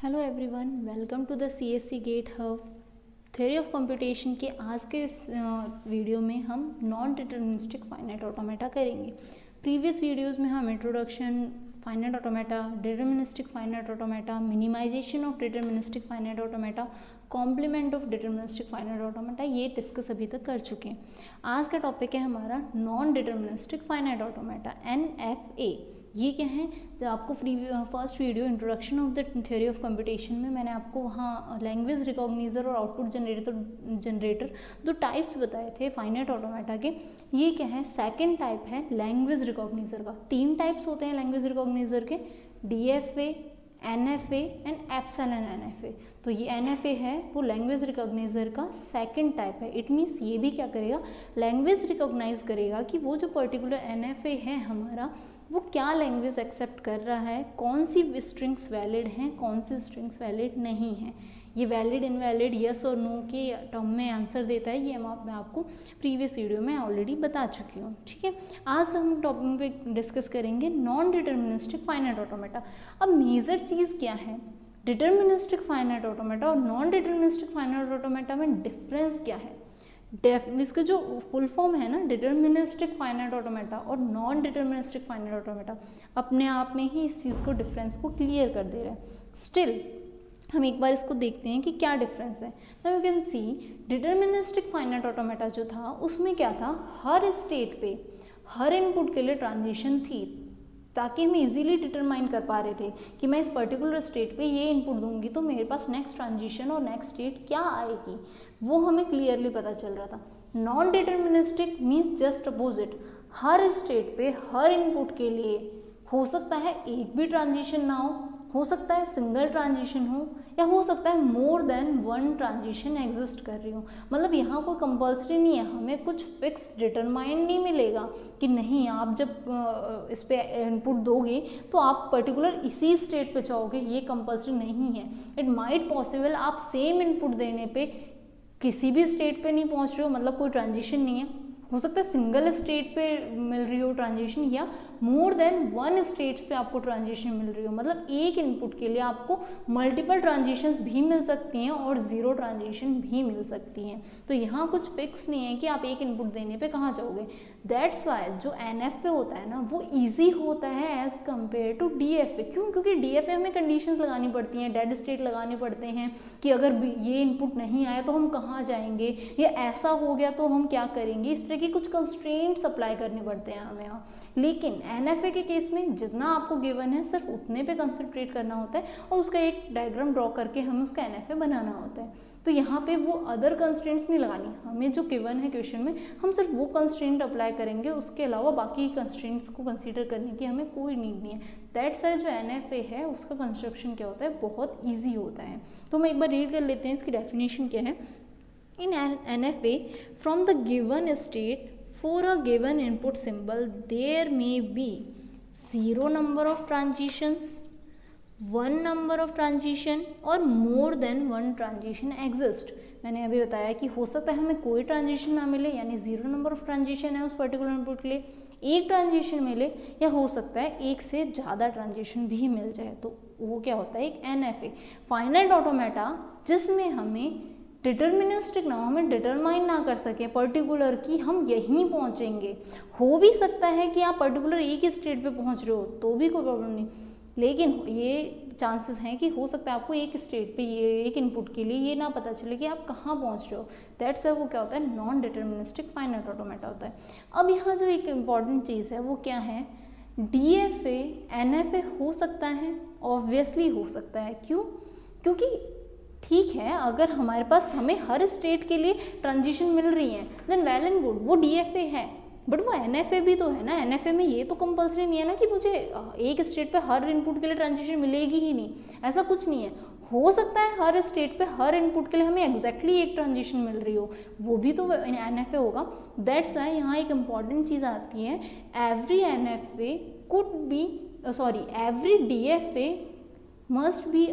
Hello everyone, welcome to the CSC gate hub theory of computation के आज के इस वीडियो में हम नॉन डिटर्मिनिस्टिक फाइनाइट ऑटोमेटा करेंगे। प्रीवियस वीडियोस में हम introduction finite automata, deterministic finite automata, minimization of deterministic finite automata, complement of deterministic finite automata ये डिस्कस अभी तक कर चुके हैं। आज का टॉपिक है हमारा non deterministic finite automata NFA। ये क्या है? तो आपको first video introduction of the theory of computation में मैंने आपको वहाँ लैंग्वेज रिकॉग्निजर और आउटपुट जनरेटर दो टाइप्स बताए थे फाइनाइट ऑटोमेटा के। ये क्या है? सेकंड टाइप है लैंग्वेज रिकॉग्निजर का। तीन टाइप्स होते हैं लैंग्वेज रिकॉग्निजर के, DFA, NFA and epsilon NFA। तो ये NFA है वो लैंग्वेज रिकॉग्निजर का सेकंड टाइप है। इट मीन्स ये भी क्या करेगा? लैंग्वेज रिकॉग्नाइज करेगा कि वो जो पर्टिकुलर NFA है हमारा वो क्या लैंग्वेज एक्सेप्ट कर रहा है, कौन सी स्ट्रिंग्स वैलिड हैं, कौन सी स्ट्रिंग्स वैलिड नहीं हैं। ये वैलिड इनवैलिड यस और नो के टर्म में आंसर देता है। ये मैं आपको प्रीवियस वीडियो में ऑलरेडी बता चुकी हूँ। ठीक है, आज हम टॉपिक पे डिस्कस करेंगे नॉन डिटर्मिनिस्टिक फाइनाइट ऑटोमेटा। अब मेजर चीज़ क्या है? डिटर्मिनिस्टिक फाइनाइट ऑटोमेटा और नॉन डिटर्मिनिस्टिक फाइनाइट ऑटोमेटा में डिफरेंस क्या है? इसके जो फुल फॉर्म है ना, डिटर्मिनिस्टिक फाइनाइट ऑटोमेटा और नॉन डिटर्मिनिस्टिक फाइनाइट ऑटोमेटा, अपने आप में ही इस चीज़ को डिफरेंस को क्लियर कर दे रहा है। स्टिल हम एक बार इसको देखते हैं कि क्या डिफरेंस है। Now you can see deterministic finite automata जो था उसमें क्या था, हर स्टेट पे हर इनपुट के लिए ट्रांजिशन थी, ताकि हम इजीली डिटरमाइन कर पा रहे थे कि मैं इस पर्टिकुलर स्टेट पे ये इनपुट दूंगी तो मेरे पास नेक्स्ट ट्रांजिशन और नेक्स्ट स्टेट क्या आएगी वो हमें क्लियरली पता चल रहा था। Non deterministic means just opposite, हर स्टेट पे हर इनपुट के लिए हो सकता है एक भी ट्रांजिशन ना हो सकता है सिंगल ट्रांजिशन हो, या हो सकता है more than one transition exist कर रही हो। मतलब यहाँ कोई कंपल्सरी नहीं है, हमें कुछ फिक्स डिटरमाइंड नहीं मिलेगा कि नहीं आप जब इस पे इनपुट दोगे तो आप पर्टिकुलर इसी स्टेट पे जाओगे, ये कंपल्सरी नहीं है। इट माइट पॉसिबल आप सेम इनपुट देने पे किसी भी स्टेट पे नहीं पहुँच रहे हो, मतलब कोई ट्रांजिशन नहीं है। हो सकता है सिंगल स्टेट पे मिल रही हो ट्रांजिशन, या मोर देन वन स्टेट्स पे आपको ट्रांजिशन मिल रही हो। मतलब एक इनपुट के लिए आपको मल्टीपल ट्रांजिशंस भी मिल सकती हैं और ज़ीरो ट्रांजिशन भी मिल सकती हैं। तो यहाँ कुछ फिक्स नहीं है कि आप एक इनपुट देने पे कहाँ जाओगे। दैट्स वाई जो NFA होता है ना वो ईजी होता है एज कम्पेयर टू DFA। क्यों? क्योंकि DFA हमें कंडीशंस लगानी पड़ती हैं, डेड स्टेट लगाने पड़ते हैं कि अगर ये इनपुट नहीं आया तो हम कहाँ जाएंगे, या ऐसा हो गया तो हम क्या करेंगे। इस तरह की कुछ कंस्ट्रेंट्स अप्लाई करने पड़ते हैं हमें यहाँ। लेकिन NFA के केस में जितना आपको गिवन है सिर्फ उतने पे कंसंट्रेट करना होता है और उसका एक डायग्राम ड्रॉ करके हमें उसका NFA बनाना होता है। तो यहाँ पे वो अदर कंस्ट्रेंट्स नहीं लगानी, हमें जो गिवन है क्वेश्चन में हम सिर्फ वो कंस्ट्रेंट अप्लाई करेंगे, उसके अलावा बाकी कंस्ट्रेंट्स को कंसीडर करने की हमें कोई नीड नहीं है। दैट्स वाई जो NFA है उसका कंस्ट्रक्शन क्या होता है, बहुत ईजी होता है। तो हम एक बार रीड कर लेते हैं इसकी डेफिनेशन क्या है। इन NFA from the given state for a given input symbol there may be 0 number of transitions, 1 number of transition or more than 1 transition exist। मैंने अभी बताया कि हो सकता है हमें कोई ट्रांजिशन ना मिले, यानी 0 नंबर ऑफ ट्रांजिशन है उस पर्टिकुलर इनपुट के लिए, एक ट्रांजिशन मिले, या हो सकता है एक से ज़्यादा ट्रांजिशन भी मिल जाए। तो वो क्या होता है, एक NFA फाइनाइट ऑटोमेटा, जिसमें हमें डिटर्मिनिस्टिक ना हमें डिटरमाइन ना कर सके पर्टिकुलर कि हम यहीं पहुंचेंगे। हो भी सकता है कि आप पर्टिकुलर एक ही स्टेट पे पहुंच रहे हो तो भी कोई प्रॉब्लम नहीं, लेकिन ये चांसेस हैं कि हो सकता है आपको एक स्टेट पे ये एक इनपुट के लिए ये ना पता चले कि आप कहाँ पहुंच रहे हो। दैट्स वाई वो क्या होता है, नॉन डिटर्मिनिस्टिक फाइनाइट ऑटोमेटा होता है। अब यहाँ जो एक इम्पॉर्टेंट चीज़ है वो क्या है, DFA NFA हो सकता है, ऑब्वियसली हो सकता है। क्यों? क्योंकि ठीक है अगर हमारे पास हमें हर स्टेट के लिए ट्रांजिशन मिल रही है देन वेल एंड गुड, वो DFA है, बट वो NFA भी तो है ना। NFA में ये तो कंपल्सरी नहीं है ना कि मुझे एक स्टेट पे हर इनपुट के लिए ट्रांजिशन मिलेगी ही नहीं, ऐसा कुछ नहीं है। हो सकता है हर स्टेट पे हर इनपुट के लिए हमें एग्जैक्टली एक ट्रांजिशन मिल रही हो, वो भी तो NFA होगा। दैट्स वाई यहाँ एक इम्पॉर्टेंट चीज़ आती है, every DFA must be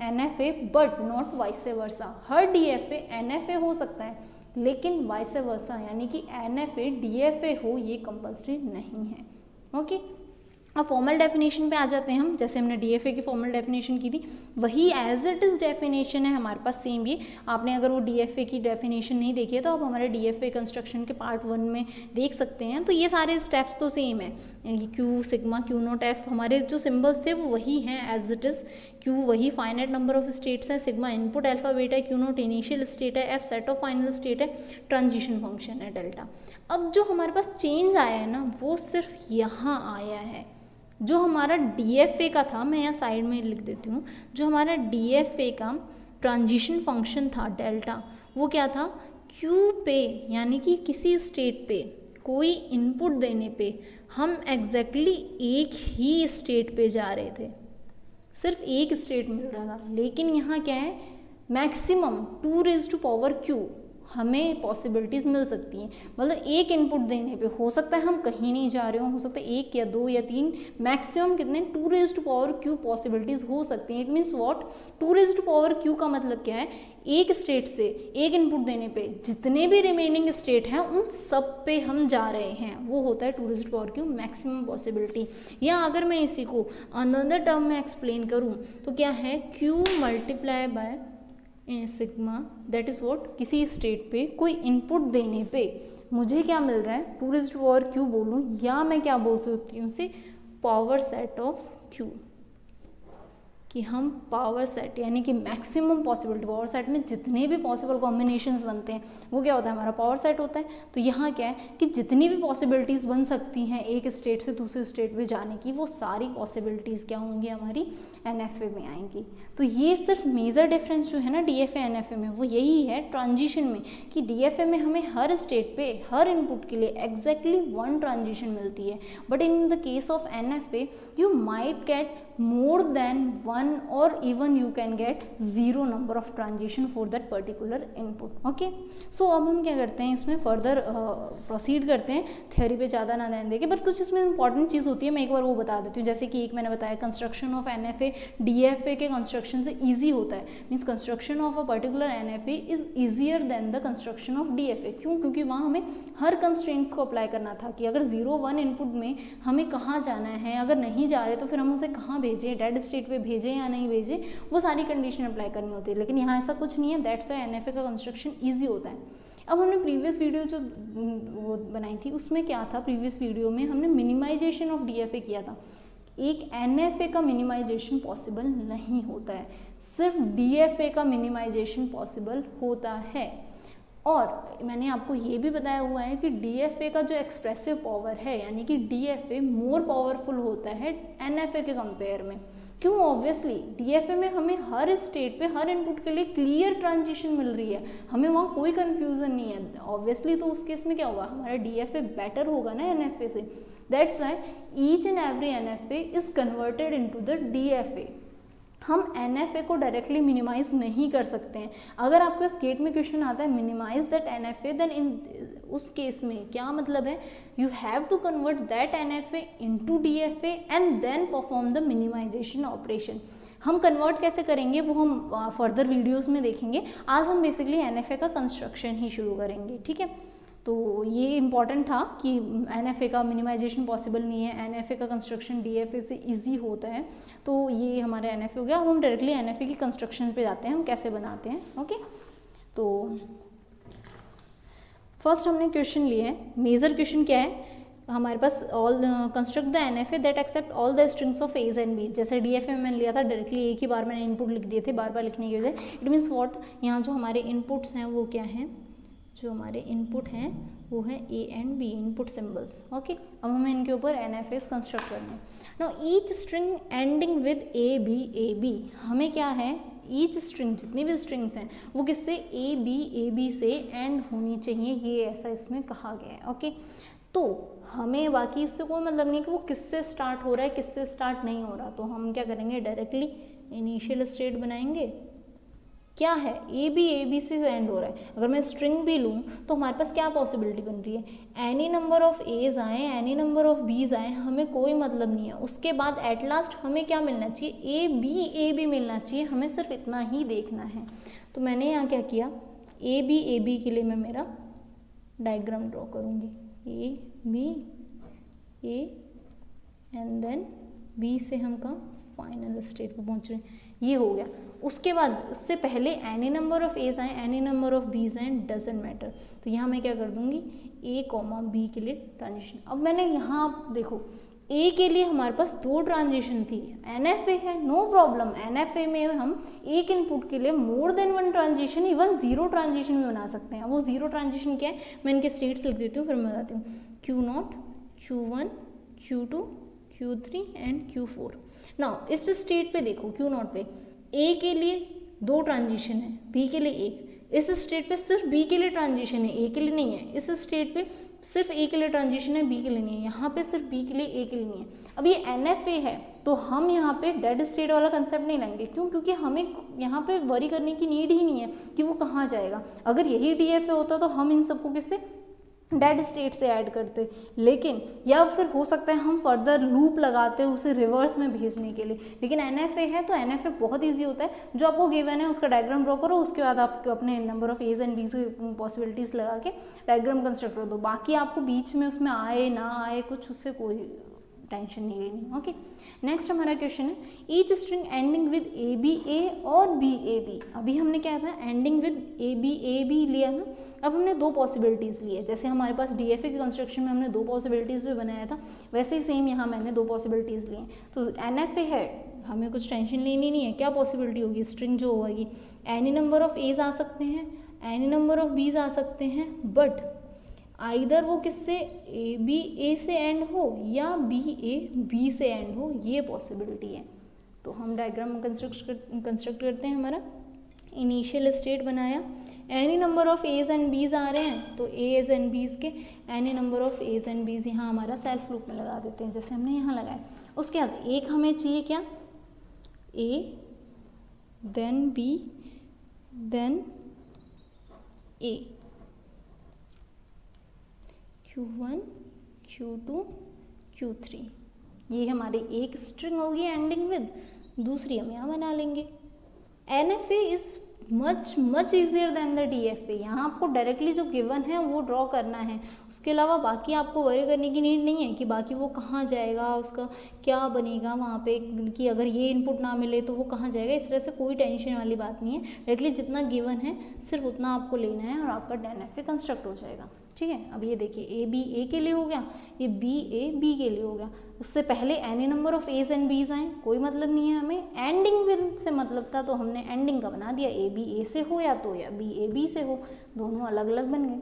NFA but not vice versa. Her DFA NFA हो सकता है लेकिन वाइस वर्सा यानी कि NFA DFA हो ये कंपल्सरी नहीं है। ओके, अब फॉर्मल डेफिनेशन पे आ जाते हैं हम, जैसे हमने डीएफए की फॉर्मल डेफिनेशन की थी वही एज इट इज़ डेफिनेशन है हमारे पास सेम ये। आपने अगर वो डीएफए की डेफिनेशन नहीं देखी है तो आप हमारे डीएफए कंस्ट्रक्शन के पार्ट 1 में देख सकते हैं। तो ये सारे स्टेप्स तो सेम है, Q sigma Q not F, हमारे जो सिम्बल्स थे वो वही हैं एज इट इज़। क्यू वही फाइनाइट नंबर ऑफ स्टेट्स है, सिग्मा इनपुट अल्फाबेट है, क्यू नॉट इनिशियल स्टेट है, F set of final state है, ट्रांजिशन फंक्शन है डेल्टा। अब जो हमारे पास चेंज आया है ना वो सिर्फ यहाँ आया है। जो हमारा डीएफए का था, मैं यहाँ साइड में लिख देती हूँ, जो हमारा डीएफए का ट्रांजिशन फंक्शन था डेल्टा, वो क्या था, क्यू पे यानी कि किसी स्टेट पे कोई इनपुट देने पे हम एग्जैक्टली एक ही स्टेट पे जा रहे थे, सिर्फ एक स्टेट मिल रहा था। लेकिन यहाँ क्या है, मैक्सिमम 2⁻⁴ हमें पॉसिबिलिटीज़ मिल सकती हैं। मतलब एक इनपुट देने पे हो सकता है हम कहीं नहीं जा रहे हो सकता है 1 या 2 या 3, मैक्सिमम कितने 2⁻⁴ पॉसिबिलिटीज़ हो सकती हैं। इट मीन्स व्हाट, 2⁻⁴ का मतलब क्या है, एक स्टेट से एक इनपुट देने पे जितने भी रिमेनिंग स्टेट हैं उन सब पे हम जा रहे हैं, वो होता है 2⁻⁴ मैक्सिमम पॉसिबिलिटी। या अगर मैं इसी को अनदर टर्म में एक्सप्लेन करूँ तो क्या है, Q multiply by sigma, that is what, किसी स्टेट पे कोई इनपुट देने पे मुझे क्या मिल रहा है, 2⁻⁴ बोलूँ या मैं क्या बोल सकती हूँ उसे, पावर सेट ऑफ Q, कि हम पावर सेट यानी कि मैक्सिमम पॉसिबिलिटी, पावर सेट में जितने भी पॉसिबल कॉम्बिनेशंस बनते हैं वो क्या होता है, हमारा पावर सेट होता है। तो यहाँ क्या है कि जितनी भी पॉसिबिलिटीज़ बन सकती हैं एक स्टेट से दूसरे स्टेट में जाने की, वो सारी पॉसिबिलिटीज़ क्या होंगी, हमारी एनएफए में आएंगी। तो ये सिर्फ मेजर डिफरेंस जो है ना डीएफए एनएफए में, वो यही है ट्रांजिशन में, कि डीएफए में हमें हर स्टेट पे हर इनपुट के लिए एग्जैक्टली 1 ट्रांजिशन मिलती है, but in the case of NFA you might get more than 1 or even you can get 0 number of transition for that particular input. okay, so अब हम क्या करते हैं, इसमें फर्दर प्रोसीड करते हैं, थ्योरी पे ज़्यादा ना ध्यान देके, बट कुछ इसमें इंपॉर्टेंट चीज़ होती है, मैं एक बार वो बता देती हूँ। जैसे कि एक मैंने बताया कंस्ट्रक्शन ऑफ एनएफए डीएफए के कंस्ट्रक्शन से ईजी होता है, means construction of a particular NFA is easier than the construction of DFA. क्यों, क्योंकि वहाँ हमें हर कंस्ट्रेंट्स को अप्लाई करना था कि अगर 0-1 इनपुट में हमें कहाँ जाना है, अगर नहीं जा रहे तो फिर हम उसे कहाँ भेजें, डेड स्टेट पे भेजें या नहीं भेजें, वो सारी कंडीशन अप्लाई करनी होती है। लेकिन यहाँ ऐसा कुछ नहीं है, दैट्स व्हाई एनएफए का कंस्ट्रक्शन ईजी होता है। अब हमने प्रीवियस वीडियो जो वो बनाई थी उसमें क्या था, प्रीवियस वीडियो में हमने मिनिमाइजेशन ऑफ डीएफए किया था। एक एनएफए का मिनिमाइजेशन पॉसिबल नहीं होता है, सिर्फ डीएफए का मिनिमाइजेशन पॉसिबल होता है। और मैंने आपको ये भी बताया हुआ है कि डीएफए का जो एक्सप्रेसिव पावर है, यानी कि डीएफए मोर पावरफुल होता है एनएफए के कंपेयर में। क्यों, ऑब्वियसली डीएफए में हमें हर स्टेट पे हर इनपुट के लिए क्लियर ट्रांजिशन मिल रही है, हमें वहाँ कोई कंफ्यूजन नहीं है ऑब्वियसली। तो उस केस में क्या होगा, हमारा डीएफए बेटर होगा ना एनएफए से। That's why each and every NFA is converted into the DFA. हम एनएफए को डायरेक्टली मिनिमाइज नहीं कर सकते हैं। अगर आपके पास गेट में क्वेश्चन आता है minimize that NFA, then in उस केस में क्या मतलब है, you have to convert that NFA into DFA and then perform the minimization operation. हम कन्वर्ट कैसे करेंगे वो हम फर्दर वीडियोस में देखेंगे। आज हम बेसिकली एनएफए का कंस्ट्रक्शन ही शुरू करेंगे, ठीक है। तो ये इम्पॉर्टेंट था कि एनएफए का मिनिमाइजेशन पॉसिबल नहीं है, एनएफए का कंस्ट्रक्शन डीएफए से इजी होता है। तो ये हमारा एनएफए हो गया। अब हम डायरेक्टली एनएफए की कंस्ट्रक्शन पे जाते हैं, हम कैसे बनाते हैं। ओके, तो फर्स्ट हमने क्वेश्चन लिए है, मेजर क्वेश्चन क्या है हमारे पास, all construct the NFA that accept all the strings of A's and B. जैसे डीएफए में मैंने लिया था डायरेक्टली एक ही बार मैंने इनपुट लिख दिए थे बार बार लिखने की वजह। इट मीन्स व्हाट, यहाँ जो हमारे इनपुट्स हैं वो क्या हैं, जो हमारे इनपुट हैं वो है A and B, input symbols. Okay, अब हमें इनके ऊपर एनएफएस कंस्ट्रक्ट करने हैं। Now each string ending with A B, हमें क्या है, ईच स्ट्रिंग जितनी भी स्ट्रिंग्स हैं वो किससे, ए बी से एंड होनी चाहिए, ये ऐसा इसमें कहा गया है। ओके, तो हमें बाकी उससे कोई मतलब नहीं कि वो किससे स्टार्ट हो रहा है किससे स्टार्ट नहीं हो रहा। तो हम क्या करेंगे, डायरेक्टली इनिशियल स्टेट बनाएंगे। क्या है, ए बी से एंड हो रहा है। अगर मैं स्ट्रिंग भी लूँ तो हमारे पास क्या पॉसिबिलिटी बन रही है, एनी नंबर ऑफ एज आए एनी नंबर ऑफ बीज आए, हमें कोई मतलब नहीं है। उसके बाद एट लास्ट हमें क्या मिलना चाहिए, ए बी मिलना चाहिए, हमें सिर्फ इतना ही देखना है। तो मैंने यहाँ क्या किया, ए बी के लिए मैं मेरा डायग्राम ड्रॉ करूँगी, ए एंड देन बी से हम कहाँ फाइनल स्टेट पे पहुँच रहे हैं, ये हो गया। उसके बाद उससे पहले एनी नंबर ऑफ एज आए, एनी नंबर ऑफ बीज आए, डजेंट मैटर। तो यहाँ मैं क्या कर दूँगी, ए कॉमा बी के लिए ट्रांजिशन। अब मैंने यहाँ देखो ए के लिए हमारे पास 2 ट्रांजिशन थी, NFA है, नो प्रॉब्लम। NFA में हम एक इनपुट के लिए more than 1 transition, even 0 transition भी बना सकते हैं। वो 0 ट्रांजिशन क्या है, मैं इनके स्टेट्स लिख देती हूँ, फिर मैं बताती हूँ। Q0, Q1, Q2, Q3 and Q4। Now इस स्टेट पे देखो, Q0 पे ए के लिए 2 ट्रांजिशन है, बी के लिए 1। इस स्टेट पे सिर्फ बी के लिए ट्रांजिशन है, ए के लिए नहीं है। इस स्टेट पे सिर्फ ए के लिए ट्रांजिशन है, बी के लिए नहीं है। यहाँ पे सिर्फ बी के लिए, ए के लिए नहीं है। अब ये NFA है तो हम यहाँ पे डेड स्टेट वाला कंसेप्ट नहीं लाएंगे। क्यों? क्योंकि हमें यहाँ पे वरी करने की नीड ही नहीं है कि वो कहाँ जाएगा। अगर यही DFA होता तो हम इन सबको किससे, डेड स्टेट से ऐड करते। लेकिन या फिर हो सकता है हम फर्दर लूप लगाते उसे रिवर्स में भेजने के लिए। लेकिन NFA है तो NFA बहुत ईजी होता है, जो आपको गिवन है उसका डायग्राम ड्रॉ करो, उसके बाद आप अपने नंबर ऑफ एज एंड बीज की पॉसिबिलिटीज़ लगा के डायग्राम कंस्ट्रक्ट कर दो। बाकी आपको बीच में उसमें आए ना आए कुछ, उससे कोई टेंशन नहीं लेनी। ओके, नेक्स्ट हमारा क्वेश्चन है, each string ending with ABA और BAB। अभी हमने क्या था, एंडिंग विद ABAB लिया ना। अब हमने 2 पॉसिबिलिटीज़ ली है। जैसे हमारे पास DFA के कंस्ट्रक्शन में हमने 2 पॉसिबिलिटीज़ भी बनाया था, वैसे ही सेम यहाँ मैंने 2 पॉसिबिलिटीज़ ली हैं। तो NFA है, हमें कुछ टेंशन लेनी नहीं है। क्या पॉसिबिलिटी होगी, स्ट्रिंग जो होगी, एनी नंबर ऑफ एज आ सकते हैं, एनी नंबर ऑफ बीज आ सकते हैं, बट आइदर वो किससे ABA से एंड हो या BAB से एंड हो, ये पॉसिबिलिटी है। तो हम डायग्राम कंस्ट्रक्ट करते हैं। हमारा इनिशियल स्टेट बनाया, any number of A's and B's आ रहे हैं, तो एज एंड बीज के any number of A's and B's यहाँ हमारा सेल्फ लूप में लगा देते हैं, जैसे हमने यहाँ लगाया। उसके बाद एक हमें चाहिए क्या, A then B then A, Q1 Q2 Q3, ये हमारी एक स्ट्रिंग होगी एंडिंग विद, दूसरी हम यहाँ बना लेंगे। NFA is much easier than the DFA। यहाँ आपको डायरेक्टली जो गिवन है वो ड्रॉ करना है, उसके अलावा बाकी आपको वरी करने की नीड नहीं है कि बाकी वो कहाँ जाएगा, उसका क्या बनेगा वहाँ पे, कि अगर ये इनपुट ना मिले तो वो कहाँ जाएगा। इस तरह से कोई टेंशन वाली बात नहीं है। डायरेक्टली जितना गिवन है सिर्फ उतना आपको लेना है और आपका NFA कंस्ट्रक्ट हो जाएगा। ठीक है, अब ये देखिए AB A के लिए हो गया, ये BA B के लिए हो गया। उससे पहले any number of A's and B's आए, कोई मतलब नहीं है हमें। एंडिंग विद से मतलब था तो हमने एंडिंग का बना दिया, AB A से हो या तो या BA B से हो, दोनों अलग अलग बन गए।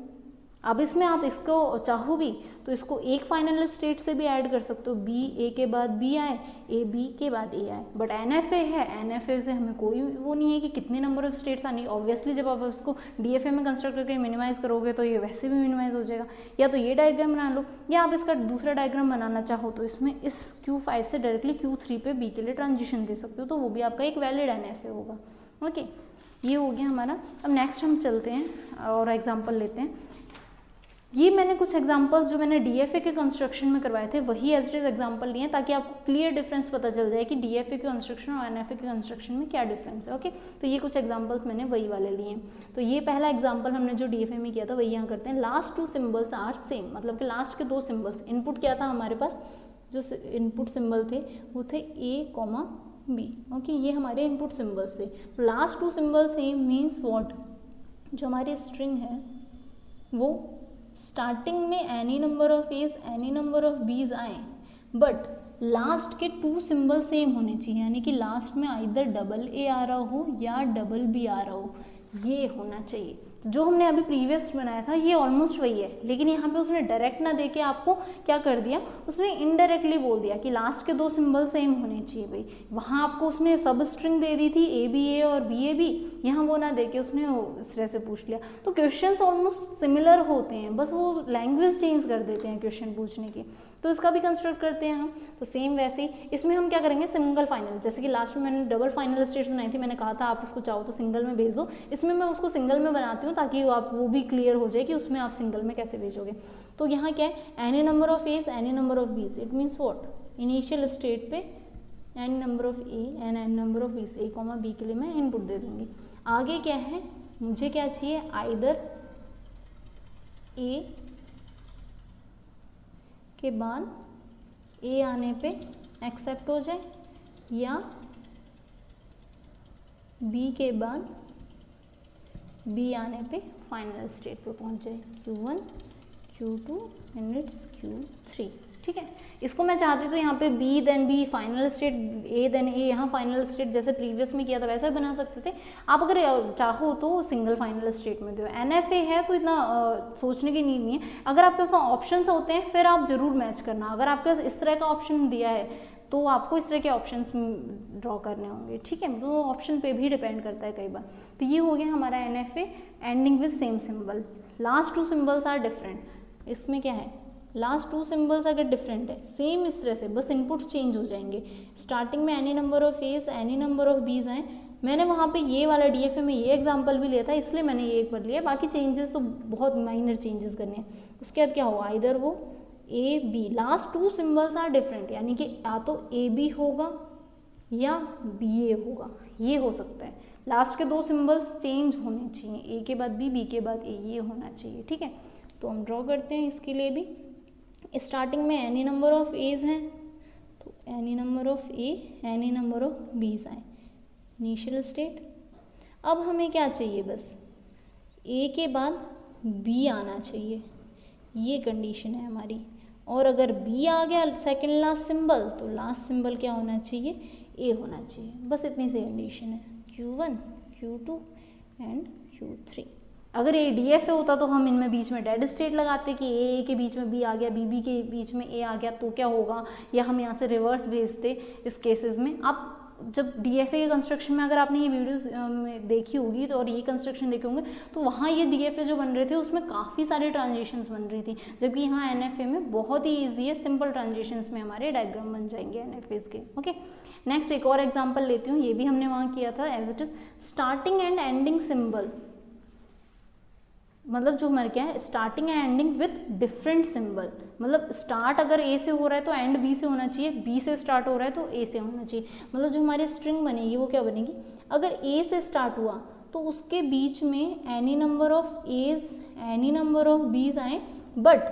अब इसमें आप इसको चाहो भी तो इसको एक फाइनल स्टेट से भी ऐड कर सकते हो, BA के बाद B आए, AB के बाद A आए। बट NFA है, NFA से हमें कोई वो नहीं है कि कितने नंबर ऑफ स्टेट्स आनी। ऑब्वियसली जब आप उसको DFA में कंस्ट्रक्ट करके मिनिमाइज करोगे तो ये वैसे भी मिनिमाइज हो जाएगा। या तो ये डायग्राम बना लो, या आप इसका दूसरा डायग्राम बनाना चाहो तो इसमें इस Q5 से डायरेक्टली Q3 पे B के लिए ट्रांजिशन दे सकते हो, तो वो भी आपका एक वैलिड NFA होगा। ओके, ये हो गया हमारा। अब नेक्स्ट हम चलते हैं और एग्जाम्पल लेते हैं। ये मैंने कुछ एग्जांपल्स जो मैंने DFA के कंस्ट्रक्शन में करवाए थे वही एज इट इज एग्जांपल लिए हैं, ताकि आपको क्लियर डिफरेंस पता चल जाए कि DFA के कंस्ट्रक्शन और NFA के कंस्ट्रक्शन में क्या डिफरेंस है। ओके, तो ये कुछ एग्जांपल्स मैंने वही वाले लिए हैं। तो ये पहला एग्जांपल हमने जो DFA में किया था वही यहाँ करते हैं। लास्ट 2 सिम्बल्स आर सेम, मतलब कि लास्ट के 2 सिम्बल्स, इनपुट क्या था हमारे पास, जो इनपुट सिम्बल थे वो थे A, B। ओके, ये हमारे इनपुट सिम्बल्स थे। Last 2 symbol same means what, जो हमारी स्ट्रिंग है वो स्टार्टिंग में any number of A's any number of B's आए, बट लास्ट के 2 सिंबल सेम होने चाहिए, यानी कि लास्ट में आइदर डबल A आ रहा हो या डबल B आ रहा हो, ये होना चाहिए। तो जो हमने अभी प्रीवियस बनाया था ये ऑलमोस्ट वही है, लेकिन यहाँ पे उसने डायरेक्ट ना देके आपको क्या कर दिया, उसने इनडायरेक्टली बोल दिया कि लास्ट के 2 सिंबल सेम होने चाहिए भाई। वहाँ आपको उसने सब स्ट्रिंग दे दी थी ABA और BAB, यहाँ वो ना देके उसने इस तरह से पूछ लिया। तो क्वेश्चंस ऑलमोस्ट सिमिलर होते हैं, बस वो लैंग्वेज चेंज कर देते हैं क्वेश्चन पूछने की। तो इसका भी कंस्ट्रक्ट करते हैं हम। तो सेम वैसे ही इसमें हम क्या करेंगे, सिंगल फाइनल, जैसे कि लास्ट में मैंने डबल फाइनल स्टेट्स बनाई थी, मैंने कहा था आप उसको चाहो तो सिंगल में भेज दो। इसमें मैं उसको सिंगल में बनाती हूँ ताकि आप वो भी क्लियर हो जाए कि उसमें आप सिंगल में कैसे भेजोगे। तो यहाँ क्या है, any number of A's any number of B's, it means what, initial state पे any number of A and any number of B's, A, B के लिए मैं इनपुट दे दूँगी। आगे क्या है, मुझे क्या चाहिए, आइदर A के बाद ए आने पे एक्सेप्ट हो जाए या बी के बाद बी आने पे फाइनल स्टेट पे पहुंच जाए, Q1 Q2 and it's Q3। ठीक है, इसको मैं चाहती तो यहाँ पे B then B final state, A then A यहाँ फाइनल स्टेट, जैसे प्रीवियस में किया था वैसा बना सकते थे। आप अगर चाहो तो सिंगल फाइनल स्टेट में दो। NFA है तो इतना सोचने की नीड नहीं है। अगर आपके पास ऑप्शंस होते हैं फिर आप जरूर मैच करना। अगर आपके पास इस तरह का ऑप्शन दिया है तो आपको इस तरह के ऑप्शंस ड्रॉ करने होंगे। ठीक है, तो ऑप्शन पे भी डिपेंड करता है कई बार। तो ये हो गया हमारा NFA ending with same symbol. Last two symbols are different. इसमें क्या है, लास्ट टू सिंबल्स अगर डिफरेंट है सेम इस तरह से, बस इनपुट्स चेंज हो जाएंगे। स्टार्टिंग में any number of A's any number of B's आए। मैंने वहाँ पे ये वाला DFA में ये एग्जांपल भी लिया था, इसलिए मैंने ये एक बार लिया। बाकी चेंजेस तो बहुत माइनर चेंजेस करने हैं। उसके बाद क्या होगा, इधर वो A B, last two symbols are different, यानी कि या तो AB होगा या BA होगा, ये हो सकता है। लास्ट के दो सिंबल्स चेंज होने चाहिए, A के बाद B के बाद A, ये होना चाहिए। ठीक है, तो हम ड्रॉ करते हैं इसके लिए भी। स्टार्टिंग में एनी नंबर ऑफ एज हैं तो any number of A any number of B's आए, इनिशियल स्टेट। अब हमें क्या चाहिए, बस ए के बाद बी आना चाहिए, ये कंडीशन है हमारी। और अगर बी आ गया सेकंड लास्ट सिंबल तो लास्ट सिंबल क्या होना चाहिए, ए होना चाहिए। बस इतनी सी कंडीशन है, Q1 Q2 एंड Q3। अगर ये DFA होता तो हम इनमें बीच में डेड स्टेट लगाते कि ए के बीच में बी आ गया, बी के बीच में ए आ गया तो क्या होगा, या हम यहाँ से रिवर्स भेजते इस केसेस में। आप जब DFA के कंस्ट्रक्शन में अगर आपने ये वीडियोस में देखी होगी तो और ये कंस्ट्रक्शन देखे होंगे तो वहाँ ये DFA जो बन रहे थे उसमें काफ़ी सारे ट्रांजिशंस बन रही थी, जबकि यहाँ NFA में बहुत ही ईजी है, सिंपल ट्रांजिशंस में हमारे डायग्राम बन जाएंगे NFAs के। ओके, नेक्स्ट एक और एग्जाम्पल लेती हूँ, ये भी हमने वहाँ किया था as it is. Starting and ending symbol, मतलब जो हमारे क्या है, starting and ending with different symbol. मतलब स्टार्ट अगर ए से हो रहा है तो एंड बी से होना चाहिए, बी से स्टार्ट हो रहा है तो ए से होना चाहिए। मतलब जो हमारी स्ट्रिंग बनेगी वो क्या बनेगी, अगर ए से स्टार्ट हुआ तो उसके बीच में any number of A's any number of B's आए, बट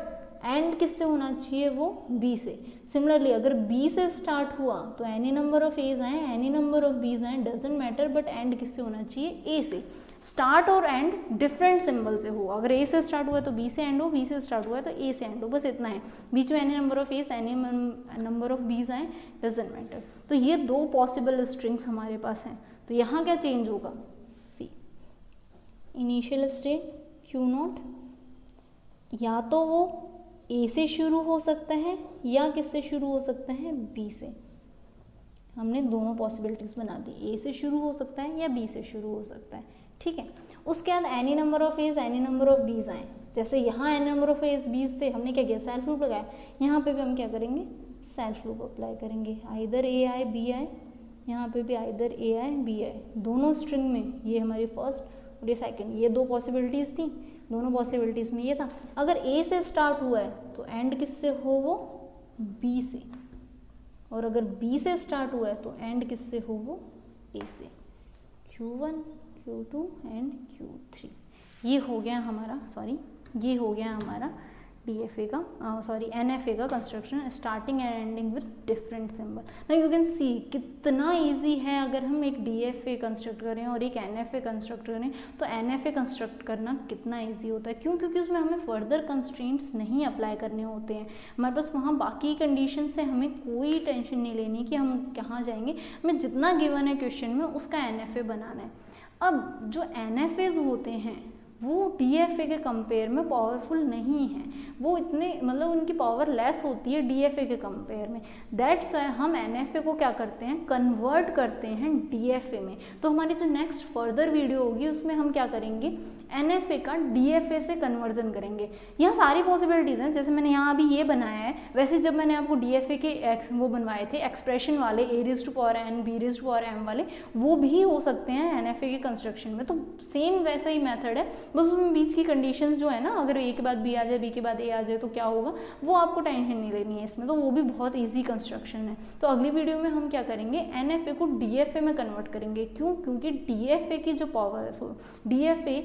एंड किससे होना चाहिए, वो बी से। सिमिलरली अगर बी से स्टार्ट हुआ तो एनी नंबर ऑफ एज आए एनी नंबर ऑफ बीज आए, डजेंट मैटर, बट एंड किससे होना चाहिए, ए से। स्टार्ट और एंड डिफरेंट सिंबल से हो, अगर ए से स्टार्ट हुआ है तो बी से एंड हो, बी से स्टार्ट हुआ है तो ए से एंड हो, बस इतना है। बीच में any number of A's any number of B's आए, डजेंट मैटर। तो ये दो पॉसिबल स्ट्रिंग्स हमारे पास हैं। तो यहाँ क्या चेंज होगा, सी इनिशियल स्टेट Q0 या तो वो ए से शुरू हो सकता है या किससे शुरू हो सकता है, बी से। हमने दोनों पॉसिबिलिटीज बना दी, ए से शुरू हो सकता है या बी से शुरू हो सकता है। ठीक है, उसके बाद any number of A's any number of B's आए। जैसे यहाँ एनी नंबर ऑफ एज बीज थे, हमने क्या किया, सेल्फ लूप लगाया। यहाँ पे भी हम क्या करेंगे, सेल्फ लूप अप्लाई करेंगे। आइदर ए आए बी आए, यहाँ पे भी आइदर ए आए बी आए, दोनों स्ट्रिंग में। ये हमारी फर्स्ट और ये सेकंड, ये दो पॉसिबिलिटीज़ थी, दोनों पॉसिबिलिटीज़ में ये था। अगर ए से स्टार्ट हुआ है तो एंड किससे हो, वो बी से। और अगर बी से स्टार्ट हुआ है तो एंड किससे हो, वो ए से। Q1 Q2 एंड Q3, ये हो गया हमारा, ये हो गया हमारा DFA का NFA का construction, starting and ending with different symbol. Now you can see कितना इजी है। अगर हम एक DFA कंस्ट्रक्ट करें और एक NFA कंस्ट्रक्ट करें तो NFA कंस्ट्रक्ट करना कितना इजी होता है। क्यों, क्योंकि उसमें हमें फर्दर कंस्ट्रेंट्स नहीं अप्लाई करने होते हैं। हमारे पास वहाँ बाकी कंडीशन से हमें कोई टेंशन नहीं लेनी कि हम कहाँ जाएंगे, हमें जितना गिवन है क्वेश्चन में उसका NFA बनाना है। अब जो NFAs होते हैं वो DFA के कंपेयर में पावरफुल नहीं है, वो इतने मतलब उनकी पावर लेस होती है DFA के कंपेयर में। दैट्स वाई हम NFA को क्या करते हैं, कन्वर्ट करते हैं DFA में। तो हमारी जो नेक्स्ट फर्दर वीडियो होगी उसमें हम क्या करेंगे, NFA का DFA से कन्वर्जन करेंगे। यहाँ सारी पॉसिबिलिटीज़ हैं, जैसे मैंने यहाँ अभी ये बनाया है, वैसे जब मैंने आपको DFA के वो बनवाए थे एक्सप्रेशन वाले A⁴n B⁴m वाले, वो भी हो सकते हैं NFA के कंस्ट्रक्शन में। तो सेम वैसा ही मेथड है, बस उसमें बीच की कंडीशंस जो है ना, अगर A के बाद B आ जाए, B के बाद A आ जाए तो क्या होगा, वो आपको टेंशन नहीं लेनी है इसमें। तो वो भी बहुत ईजी कंस्ट्रक्शन है। तो अगली वीडियो में हम क्या करेंगे, NFA को DFA में कन्वर्ट करेंगे। क्यों, क्योंकि DFA की जो पावर है, DFA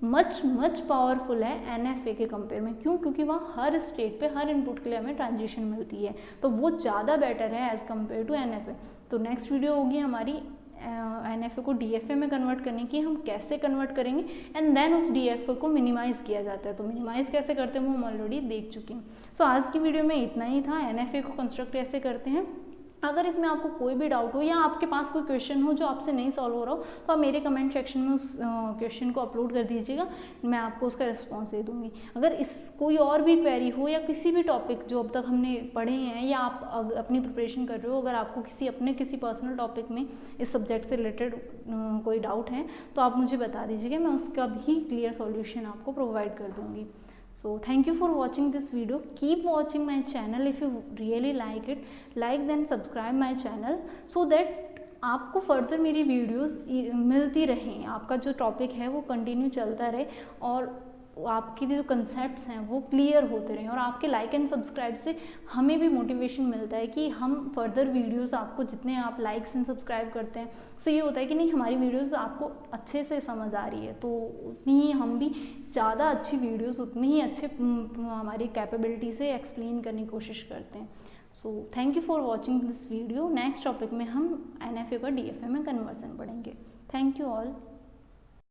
मच पावरफुल है NFA के कंपेयर में। क्यों? क्योंकि वहाँ हर स्टेट पे हर इनपुट के लिए हमें ट्रांजिशन मिलती है, तो वो ज़्यादा बेटर है एज़ कम्पेयर टू NFA। तो नेक्स्ट वीडियो होगी हमारी NFA को DFA में कन्वर्ट करने की, हम कैसे कन्वर्ट करेंगे एंड देन उस DFA को मिनिमाइज़ किया जाता है। तो मिनिमाइज़ कैसे करते हैं वो हम ऑलरेडी देख चुके हैं। सो आज की वीडियो में इतना ही था। NFA को कंस्ट्रक्ट कैसे करते हैं। अगर इसमें आपको कोई भी डाउट हो या आपके पास कोई क्वेश्चन हो जो आपसे नहीं सॉल्व हो रहा हो, तो आप मेरे कमेंट सेक्शन में उस क्वेश्चन को अपलोड कर दीजिएगा, मैं आपको उसका रिस्पॉन्स दे दूँगी। अगर इस कोई और भी क्वेरी हो या किसी भी टॉपिक जो अब तक हमने पढ़े हैं या आप अपनी प्रिपरेशन कर रहे हो, अगर आपको किसी पर्सनल टॉपिक में इस सब्जेक्ट से रिलेटेड कोई डाउट है तो आप मुझे बता दीजिएगा, मैं उसका भी क्लियर सॉल्यूशन आपको प्रोवाइड कर दूँगी। So thank you for watching this video. Keep watching my channel if you really like it. Like then subscribe my channel so that आपको फर्दर मेरी वीडियोस मिलती रहें, आपका जो टॉपिक है वो कंटिन्यू चलता रहे और आपके जो कंसेप्ट्स हैं वो क्लियर होते रहें। और आपके लाइक एंड सब्सक्राइब से हमें भी मोटिवेशन मिलता है कि हम फर्दर वीडियोस आपको जितने आप लाइक्स एंड सब्सक्राइब करते हैं उससे ये होता है कि नहीं हमारी वीडियोस आपको अच्छे से समझ आ रही है, तो उतनी ही हम भी ज़्यादा अच्छी वीडियोस उतनी ही अच्छे हमारी कैपेबिलिटी से एक्सप्लेन करने की कोशिश करते हैं। So thank you for watching this video. Next topic में हम NFA का DFA में कन्वर्सन पढ़ेंगे। Thank you all.